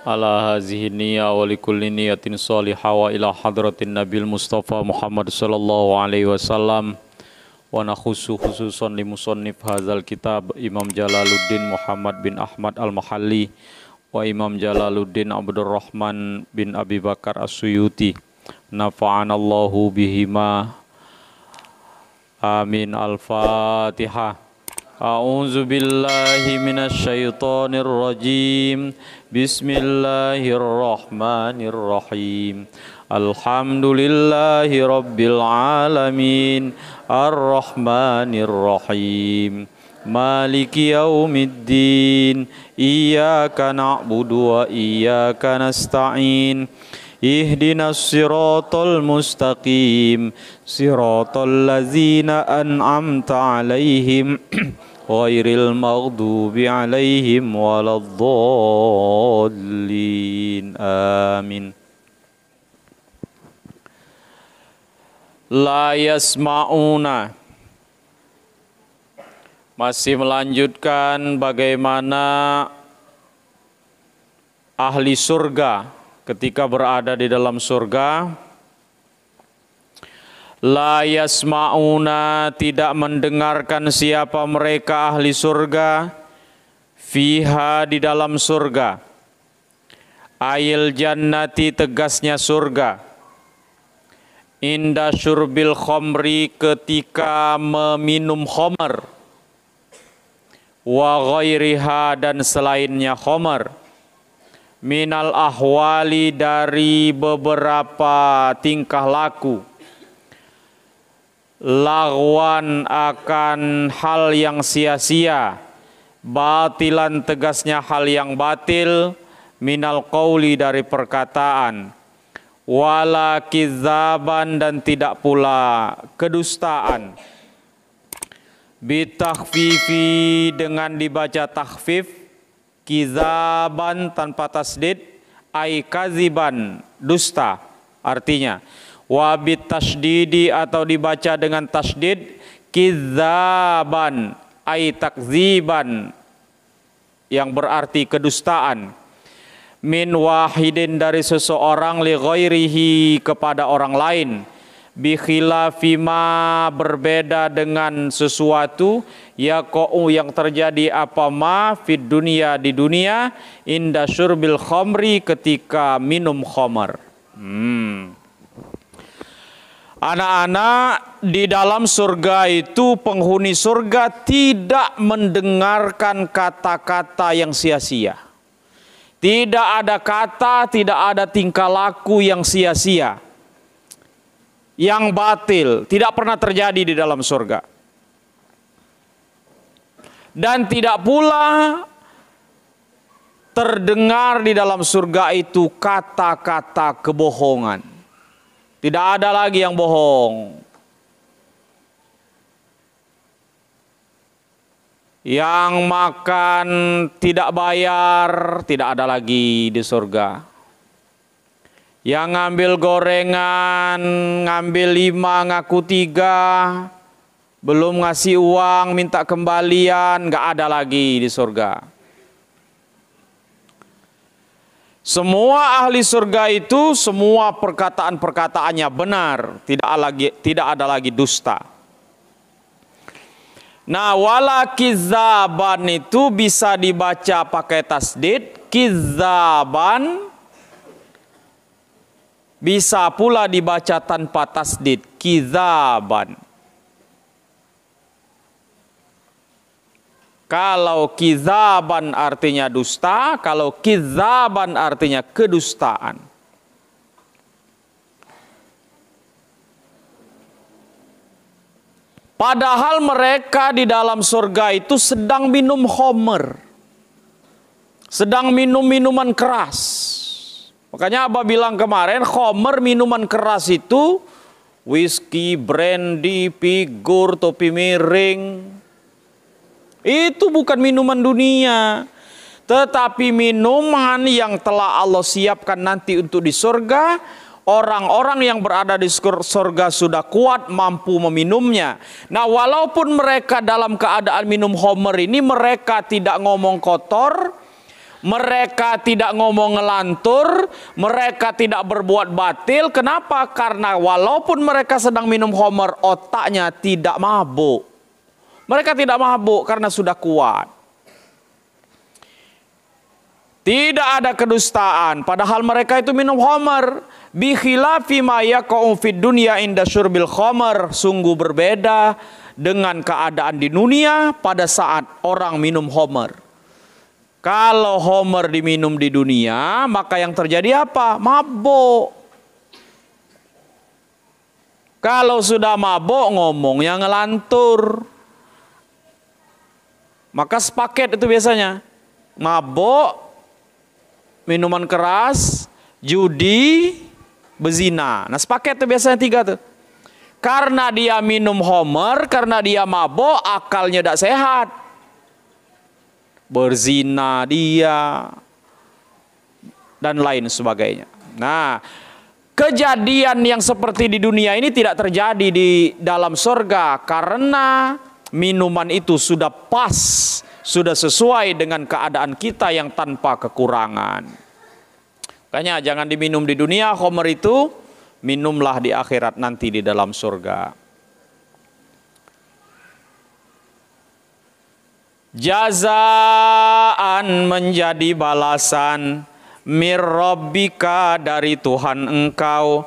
ala hazihi niyya wa likulli niyatin salihah wa ila hadratin nabil mustafa Muhammad sallallahu alaihi wasallam wa nakhusu khususan li musannif hadzal kitab Imam Jalaluddin Muhammad bin Ahmad al-Mahalli wa Imam Jalaluddin Abdurrahman bin Abi Bakar As-Suyuti nafa'anallahu bihima amin. Al-Fatihah. A'udzu billahi minasy syaithanir rajim. Bismillahirrahmanirrahim. Alhamdulillahi rabbil alamin. Ar-Rahmanir Rahim. Maliki yaumiddin. Iyyaka na'budu wa iyyaka nasta'in. Ihdinas siratal mustaqim. Siratal ladzina an'amta 'alaihim ghairil maghdubi 'alaihim waladdallin. Amin. La yasma'una. Masih melanjutkan bagaimana ahli surga ketika berada di dalam surga. La yasma'una, tidak mendengarkan siapa mereka ahli surga, fiha, di dalam surga. Ayil jannati, tegasnya surga. Inda syurbil khomri, ketika meminum khomer. Wa ghairiha, dan selainnya khomer. Minal ahwali, dari beberapa tingkah laku. Lagwan, akan hal yang sia-sia. Batilan, tegasnya hal yang batil. Minal qauli, dari perkataan. Wala kizaban, dan tidak pula kedustaan. Bitakhfifi, dengan dibaca takhfif. Kizaban tanpa tasdid, ay kaziban, dusta artinya. Wabit tasdidi, atau dibaca dengan tasdid, kizaban, ay takziban, yang berarti kedustaan. Min wahidin, dari seseorang, li ghairihi, kepada orang lain. Bi khilafima, berbeda dengan sesuatu, yaqa'u, yang terjadi apa ma fid dunia, di dunia, inda syurbil khamri, ketika minum khamar. Anak-anak, di dalam surga itu penghuni surga tidak mendengarkan kata-kata yang sia-sia. Tidak ada kata, tidak ada tingkah laku yang sia-sia, yang batil, tidak pernah terjadi di dalam surga. Dan tidak pula terdengar di dalam surga itu kata-kata kebohongan. Tidak ada lagi yang bohong. Yang makan tidak bayar, tidak ada lagi di surga. Yang ngambil gorengan, ngambil 5, ngaku 3, belum ngasih uang, minta kembalian, nggak ada lagi di surga. Semua ahli surga itu, semua perkataan-perkataannya benar, tidak ada lagi dusta. Nah, wala kizaban itu bisa dibaca pakai tasdid, kizaban, bisa pula dibaca tanpa tasdid, kizaban. Kalau kizaban artinya dusta, kalau kizaban artinya kedustaan. Padahal mereka di dalam surga itu sedang minum khamr, sedang minum minuman keras. Makanya Abah bilang kemarin, khamr, minuman keras itu whisky, brandy, figur, topi miring. Itu bukan minuman dunia, tetapi minuman yang telah Allah siapkan nanti untuk di surga. Orang-orang yang berada di surga sudah kuat mampu meminumnya. Nah, walaupun mereka dalam keadaan minum khamr ini, mereka tidak ngomong kotor, Mereka tidak ngomong ngelantur, mereka tidak berbuat batil. Kenapa? Karena walaupun mereka sedang minum khamr, otaknya tidak mabuk. Mereka tidak mabuk karena sudah kuat. Tidak ada kedustaan, padahal mereka itu minum khamr. Bi khilafi ma yaqa'u fid dunya inda syurbil khamr. Sungguh berbeda dengan keadaan di dunia pada saat orang minum khamr. Kalau khamr diminum di dunia, maka yang terjadi apa? Mabuk. Kalau sudah mabuk, ngomongnya ngelantur. Maka sepaket itu biasanya. Mabuk, minuman keras, judi, bezina. Nah sepaket itu biasanya 3 tuh. Karena dia minum khamr, karena dia mabuk, akalnya tidak sehat. Berzina dia dan lain sebagainya. Nah, kejadian yang seperti di dunia ini tidak terjadi di dalam surga karena minuman itu sudah pas, sudah sesuai dengan keadaan kita yang tanpa kekurangan. Makanya jangan diminum di dunia khamr itu, minumlah di akhirat nanti di dalam surga. Jazaan menjadi balasan mir rabbika dari Tuhan engkau.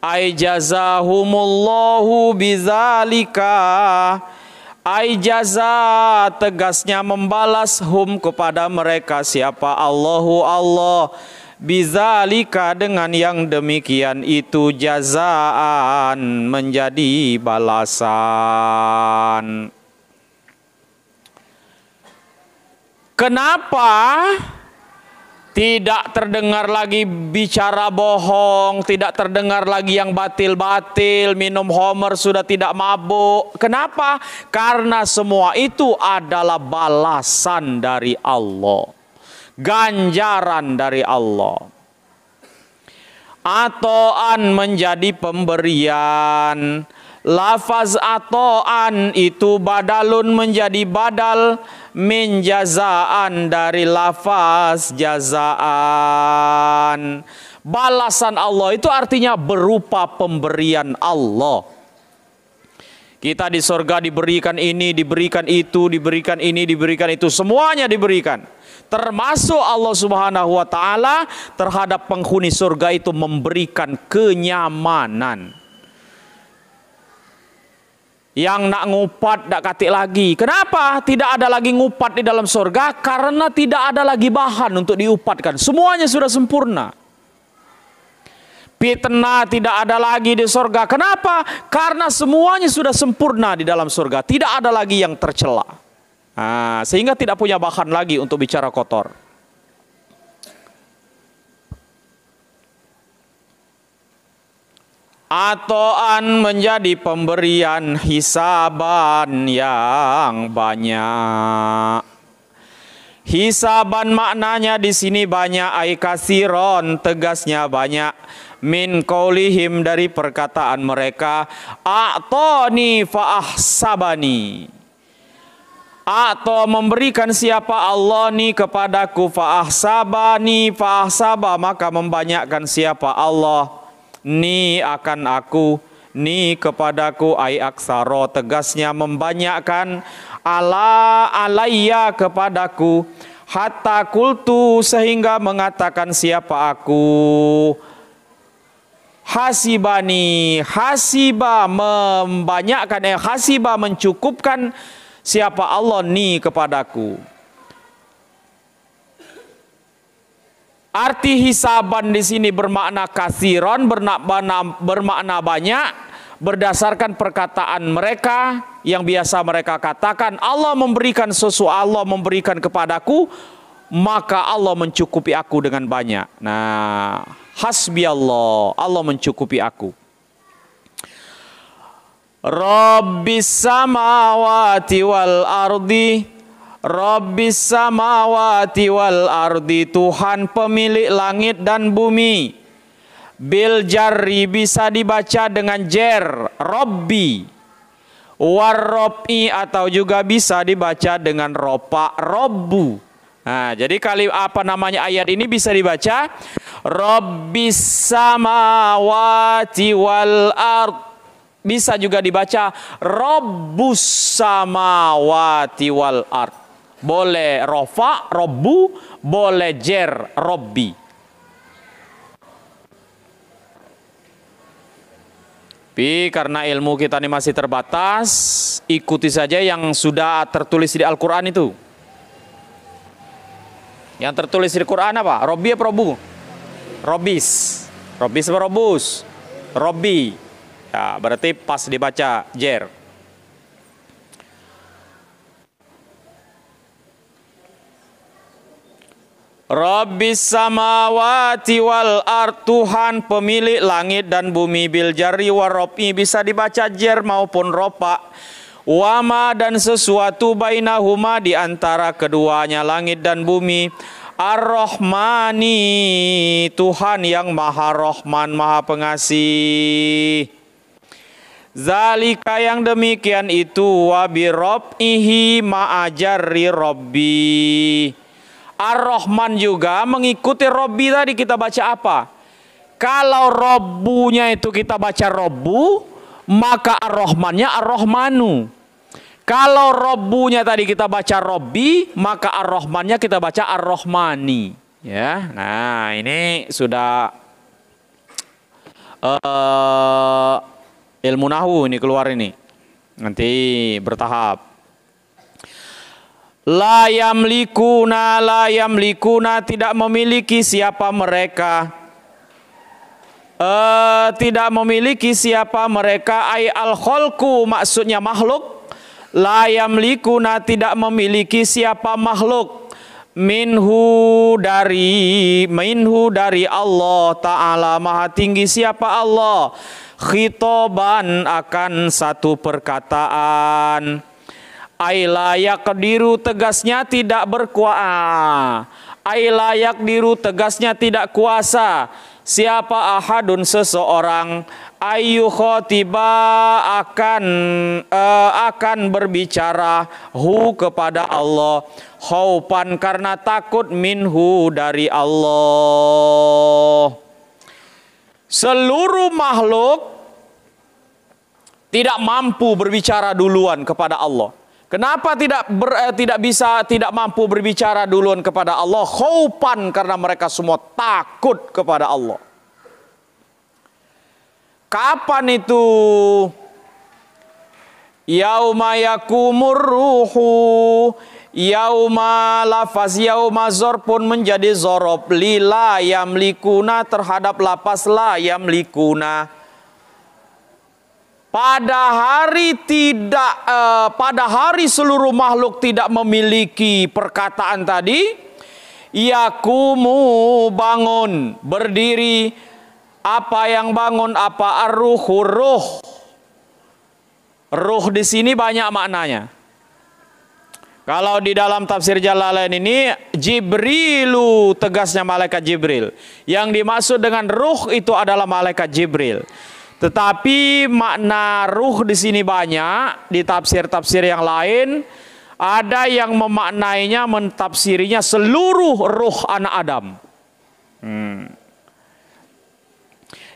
Ai jazahumullahu bizalika. Ai jaza tegasnya membalas hum kepada mereka siapa Allahu Allah. Bizalika dengan yang demikian itu jazaan menjadi balasan. Kenapa tidak terdengar lagi bicara bohong, tidak terdengar lagi yang batil-batil, minum khamr sudah tidak mabuk? Kenapa? Karena semua itu adalah balasan dari Allah, ganjaran dari Allah. Atoan menjadi pemberian. Lafaz atoan itu badalun menjadi badal min jazaan dari lafaz jazaan. Balasan Allah itu artinya berupa pemberian Allah. Kita di surga diberikan ini, diberikan itu, diberikan ini, diberikan itu, semuanya diberikan. Termasuk Allah Subhanahu wa taala terhadap penghuni surga itu memberikan kenyamanan. Yang nak ngupat tak katik lagi. Kenapa? Tidak ada lagi ngupat di dalam surga karena tidak ada lagi bahan untuk diupatkan. Semuanya sudah sempurna. Fitnah tidak ada lagi di surga. Kenapa? Karena semuanya sudah sempurna di dalam surga. Tidak ada lagi yang tercela. Nah, sehingga tidak punya bahan lagi untuk bicara kotor. Atoan menjadi pemberian hisaban yang banyak. Hisaban maknanya di sini banyak, ai kasiron tegasnya banyak. Min qaulihim dari perkataan mereka, a'toni fa ahsabani. Atau memberikan siapa Allah ni kepadaku fa ahsabani fa ahsaba maka membanyakkan siapa Allah ni akan aku, ni kepadaku, ai aksaro tegasnya membanyakkan, ala alayya kepadaku, hatta kultu sehingga mengatakan siapa aku, hasibani, hasiba membanyakkan, hasiba mencukupkan siapa Allah ni kepadaku. Arti hisaban di sini bermakna kasiron, bermakna banyak, berdasarkan perkataan mereka yang biasa mereka katakan, Allah memberikan sesuatu, Allah memberikan kepadaku, maka Allah mencukupi aku dengan banyak. Nah, hasbi Allah, Allah mencukupi aku. Rabbis samawati wal ardi. Rabbis samawati wal ardi, Tuhan pemilik langit dan bumi. Bil jarri bisa dibaca dengan jer, Rabbi. Warrobi atau juga bisa dibaca dengan ropa, Robbu. Nah, jadi ayat ini bisa dibaca Rabbis samawati wal ard. Bisa juga dibaca Rabbus samawati wal ard. Boleh rofa, robbu, boleh jer, robbi. Tapi karena ilmu kita ini masih terbatas, ikuti saja yang sudah tertulis di Al-Quran itu. Yang tertulis di Quran apa? Robbi apa Robbu? Robis. Robis apa Robus? Robbi. Ya, berarti pas dibaca jer. Rabbis samawati wal ard, Tuhan pemilik langit dan bumi, bil jarri warobi, bisa dibaca jer maupun ropa. Wama, dan sesuatu bainahuma, di antara keduanya langit dan bumi. Ar-Rahmani, Tuhan yang maha Rahman, maha pengasih. Zalika, yang demikian itu, wabirob'ihi ma'ajarri Robbi. Ar-Rahman juga mengikuti Robbi. Tadi kita baca apa? Kalau Robbunya itu kita baca Robbu, maka Ar-Rahmannya Ar-Rahmanu. Kalau Robbunya tadi kita baca Robbi, maka Ar-Rahmannya kita baca Ar-Rahmani. Ya, nah ini sudah ilmu nahwu ini keluar ini. Nanti bertahap. La yamlikuna, tidak memiliki siapa mereka. Tidak memiliki siapa mereka, ay al-kholku, maksudnya makhluk. La yamlikuna, tidak memiliki siapa makhluk. Minhu dari Allah Ta'ala, maha tinggi siapa Allah. Khitoban, akan satu perkataan. Ay layak diru, tegasnya tidak berkuasa. Ay layak diru, tegasnya tidak kuasa. Siapa ahadun, seseorang. Ayu khotiba, akan berbicara hu, kepada Allah. Khaupan, karena takut, minhu, dari Allah. Seluruh makhluk tidak mampu berbicara duluan kepada Allah. Kenapa tidak mampu berbicara duluan kepada Allah? Khaupan, karena mereka semua takut kepada Allah. Kapan itu? Yauma yakumur ruhu. Yauma, lafaz yauma pun menjadi zorob. Lila yamlikuna, terhadap lapas la yamlikuna. Pada hari seluruh makhluk tidak memiliki perkataan tadi. Yakumu, bangun, berdiri. Apa yang bangun? Apa? Ar-ruhu, ruh. Ruh di sini banyak maknanya. Kalau di dalam tafsir Jalalain ini, Jibrilu, tegasnya malaikat Jibril. Yang dimaksud dengan ruh itu adalah malaikat Jibril. Tetapi makna ruh di sini banyak, di tafsir-tafsir yang lain ada yang memaknainya, mentafsirinya seluruh ruh anak Adam.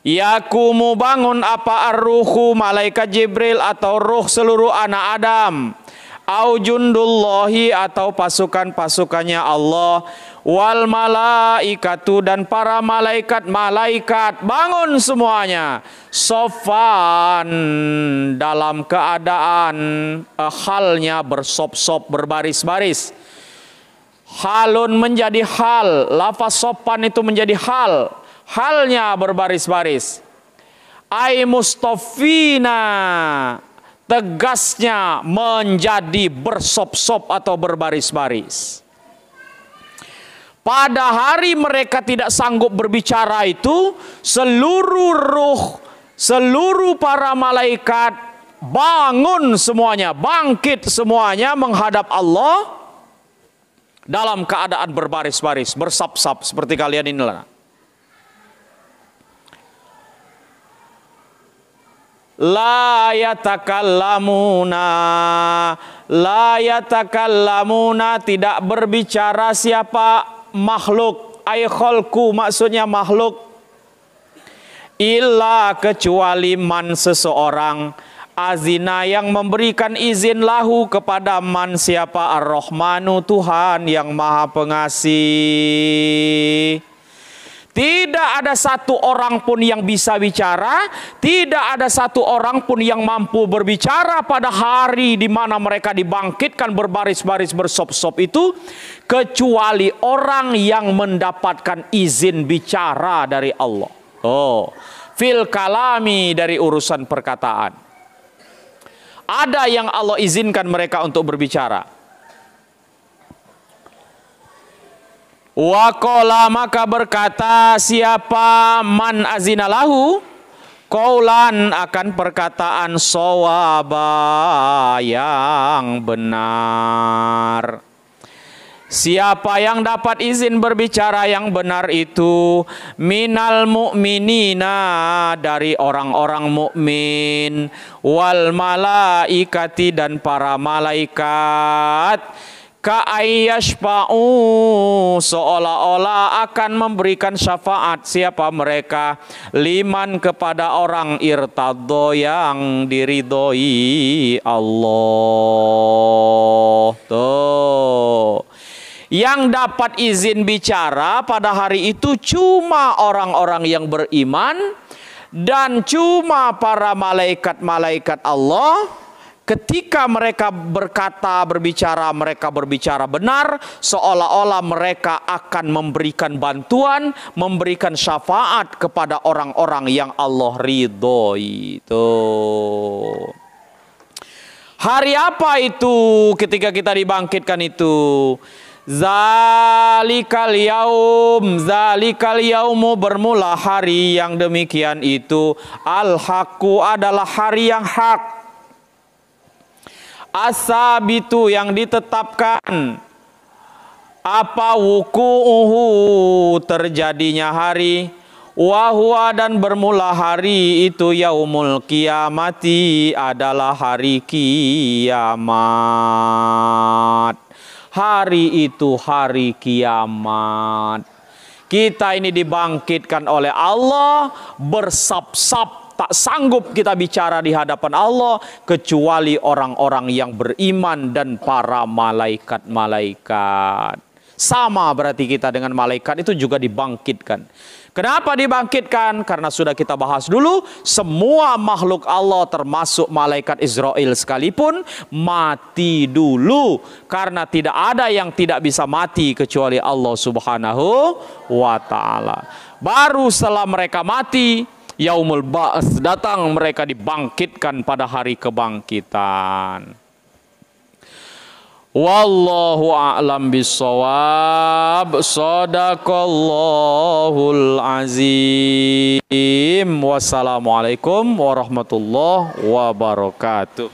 Yakumu, bangun, apa? Ar-ruhu, malaikat Jibril, atau ruh seluruh anak Adam. Au jundullahi, atau pasukan-pasukannya Allah. Wal malaikatu, dan para malaikat, bangun semuanya. Sofan, dalam keadaan halnya bersop-sop, berbaris-baris. Halun menjadi hal, lafaz sopan itu menjadi hal, halnya berbaris-baris. Ai mustafina, tegasnya menjadi bersop-sop atau berbaris-baris. Pada hari mereka tidak sanggup berbicara itu, seluruh ruh, seluruh para malaikat bangun semuanya, bangkit semuanya menghadap Allah dalam keadaan berbaris-baris, bersap-sap seperti kalian inilah. La yatakallamuna, tidak berbicara siapa? Makhluk, ay khalqu, maksudnya makhluk. Illa, kecuali man, seseorang, azina, yang memberikan izin, lahu, kepada man, siapa? Ar-Rahmanu, Tuhan yang Maha Pengasih. Tidak ada satu orang pun yang bisa bicara, tidak ada satu orang pun yang mampu berbicara pada hari di mana mereka dibangkitkan berbaris-baris bersop-sop itu, kecuali orang yang mendapatkan izin bicara dari Allah. Oh, fil kalami, dari urusan perkataan. Ada yang Allah izinkan mereka untuk berbicara. Waqala, maka berkata siapa man azina lahu, qaulan, akan perkataan shawaba, yang benar. Siapa yang dapat izin berbicara yang benar itu? Minal mu'minina, dari orang-orang mukmin, wal malaikati, dan para malaikat. Ka'ayyashfa'u, seolah-olah akan memberikan syafaat siapa mereka? Liman, kepada orang, irtadho, yang diridhoi Allah. Tuh, yang dapat izin bicara pada hari itu cuma orang-orang yang beriman dan cuma para malaikat-malaikat Allah. Ketika mereka berbicara, mereka berbicara benar, seolah-olah mereka akan memberikan bantuan, memberikan syafaat kepada orang-orang yang Allah ridhoi. Tuh. Hari apa itu ketika kita dibangkitkan itu? Zalikal yaumu, bermula hari yang demikian itu. Al-haqqu, adalah hari yang hak. Asabitu, yang ditetapkan. Apa? Wuku'uhu, terjadinya hari. Wahwa, dan bermula hari itu yaumul kiamati, adalah hari kiamat. Hari itu hari kiamat. Kita ini dibangkitkan oleh Allah, bersab-sab. Tak sanggup kita bicara di hadapan Allah kecuali orang-orang yang beriman dan para malaikat-malaikat. Sama berarti kita dengan malaikat itu juga dibangkitkan. Kenapa dibangkitkan? Karena sudah kita bahas dulu, semua makhluk Allah termasuk malaikat Israel sekalipun mati dulu. Karena tidak ada yang tidak bisa mati kecuali Allah Subhanahu wa ta'ala. Baru setelah mereka mati, yaumul ba'ats, datang mereka dibangkitkan pada hari kebangkitan. Wallahu a'lam bissawab. Shadaqallahul azim. Wassalamualaikum warahmatullahi wabarakatuh.